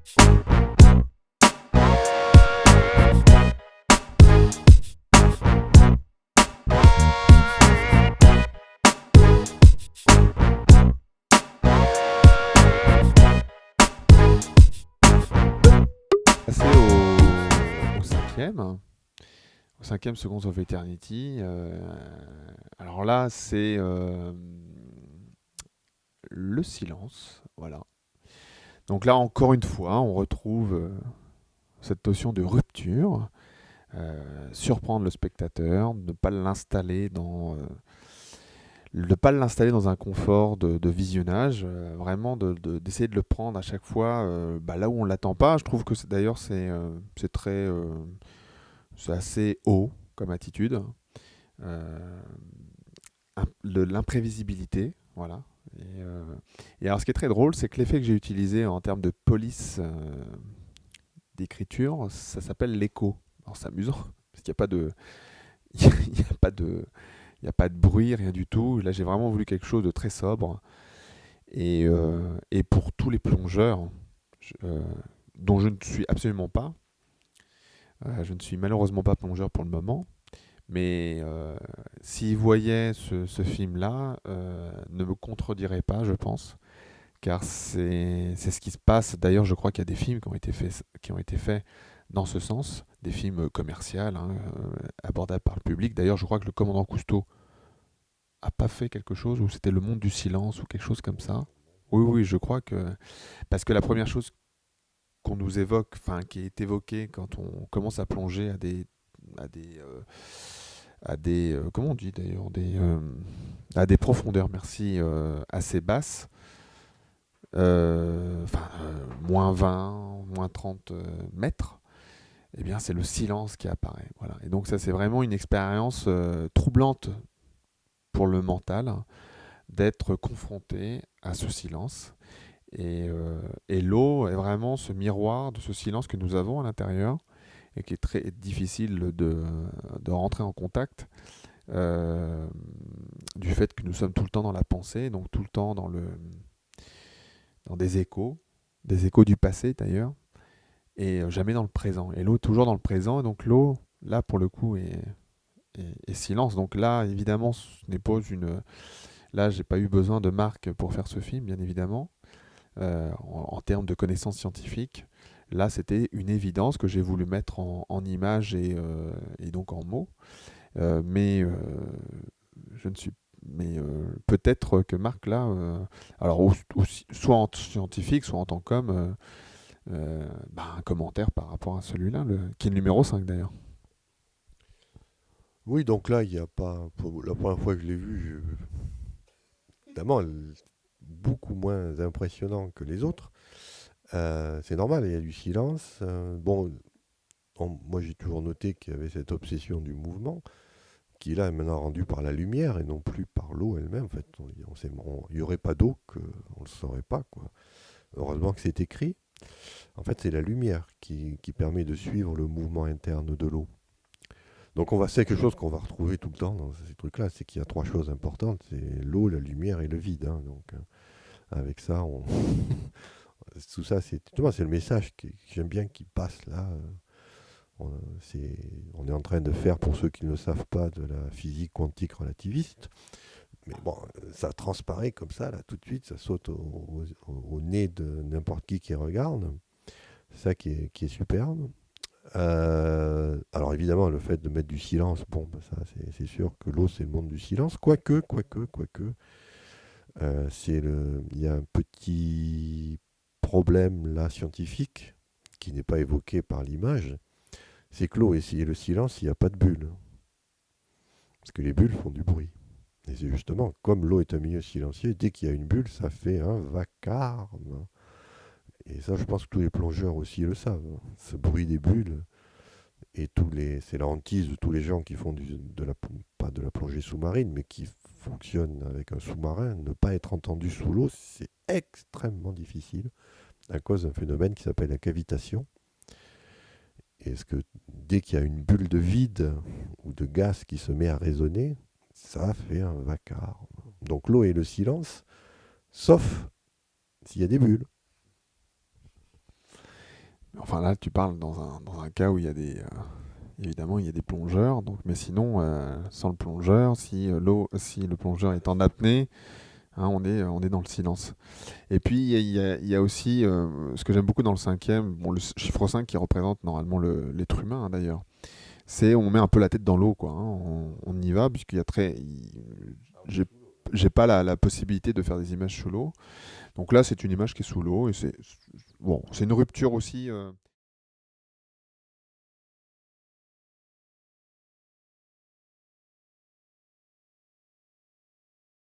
Passer au cinquième. Au cinquième Seconds of Eternity. Alors là, c'est le silence. Voilà. Donc là, encore une fois, on retrouve cette notion de rupture, surprendre le spectateur, ne pas l'installer dans un confort de visionnage, vraiment d'essayer de le prendre à chaque fois là où on l'attend pas. Je trouve que d'ailleurs c'est très c'est assez haut comme attitude. Euh, L'imprévisibilité, voilà. Et alors ce qui est très drôle, c'est que l'effet que j'ai utilisé en termes de police d'écriture, ça s'appelle l'écho. Alors c'est amusant, parce qu'il n'y a pas de, il y a pas de, il y a pas de bruit, rien du tout. Là, j'ai vraiment voulu quelque chose de très sobre. Et pour tous les plongeurs, je- euh, dont je ne suis absolument pas, je ne suis malheureusement pas plongeur pour le moment, mais s'ils voyaient ce film-là, ne me contrediraient pas, je pense, car c'est ce qui se passe. D'ailleurs, je crois qu'il y a des films qui ont été faits dans ce sens, des films commerciaux, hein, abordables par le public. D'ailleurs, je crois que le commandant Cousteau a pas fait quelque chose, ou c'était le monde du silence, ou quelque chose comme ça. Oui, oui, je crois que... Parce que la première chose qu'on nous évoque, enfin, qui est évoquée quand on commence à plonger à des, comment on dit d'ailleurs, à des profondeurs, merci, assez basses, moins 20, moins 30 mètres, eh bien, c'est le silence qui apparaît. Voilà. Et donc, ça, c'est vraiment une expérience troublante pour le mental, d'être confronté à ce silence. Et l'eau est vraiment ce miroir de ce silence que nous avons à l'intérieur et qui est très difficile de rentrer en contact euh, du fait que nous sommes tout le temps dans la pensée, donc tout le temps dans des échos du passé d'ailleurs, et jamais dans le présent. Et l'eau est toujours dans le présent, et donc l'eau, là pour le coup, est silence. Donc là, évidemment, ce n'est pas une... Là, j'ai pas eu besoin de Marc pour faire ce film, bien évidemment, en termes de connaissances scientifiques. Là, c'était une évidence que j'ai voulu mettre en images et donc en mots. Mais je ne suis. Mais peut-être que Marc, là, alors soit en scientifique, soit en tant qu'homme, un commentaire par rapport à celui-là, qui est le numéro 5 d'ailleurs. Oui, donc là, il n'y a pas. La première fois que je l'ai vu, évidemment, beaucoup moins impressionnant que les autres. C'est normal, il y a du silence. Bon, moi j'ai toujours noté qu'il y avait cette obsession du mouvement, qui là est maintenant rendue par la lumière et non plus par l'eau elle-même. En fait, il n'y aurait pas d'eau qu'on ne le saurait pas, quoi. Heureusement que c'est écrit. En fait, c'est la lumière qui permet de suivre le mouvement interne de l'eau. Donc c'est quelque chose qu'on va retrouver tout le temps dans ces trucs-là, c'est qu'il y a trois choses importantes, c'est l'eau, la lumière et le vide, hein. Donc avec ça, tout ça, c'est le message que j'aime bien qui passe là. On, on est en train de faire, pour ceux qui ne le savent pas, de la physique quantique relativiste. Mais bon, ça transparaît comme ça, là, tout de suite, ça saute au nez de n'importe qui regarde. C'est ça qui est superbe. Alors évidemment, le fait de mettre du silence, bon, bah ça, c'est sûr que l'eau, c'est le monde du silence. Quoique, il y a un petit problème là scientifique qui n'est pas évoqué par l'image, c'est que l'eau et le silence, il n'y a pas de bulles. Parce que les bulles font du bruit. Et c'est justement, comme l'eau est un milieu silencieux, dès qu'il y a une bulle, ça fait un vacarme. Et ça, je pense que tous les plongeurs aussi le savent. Ce bruit des bulles, c'est la hantise de tous les gens qui font pas de la plongée sous-marine, mais qui fonctionnent avec un sous-marin. Ne pas être entendu sous l'eau, c'est extrêmement difficile à cause d'un phénomène qui s'appelle la cavitation. Et ce que dès qu'il y a une bulle de vide ou de gaz qui se met à résonner, ça fait un vacarme. Donc l'eau est le silence, sauf s'il y a des bulles. Enfin là, tu parles dans un cas où il y a évidemment, il y a des plongeurs. Donc, mais sinon, sans le plongeur, si le plongeur est en apnée, hein, on est dans le silence. Et puis, il y a aussi ce que j'aime beaucoup dans le cinquième, bon, le chiffre 5 qui représente normalement l'être humain, hein, d'ailleurs. C'est on met un peu la tête dans l'eau, quoi, hein. On y va, puisqu'il y a j'ai j'ai pas la possibilité de faire des images sous l'eau. Donc là, c'est une image qui est sous l'eau et c'est bon, c'est une rupture aussi.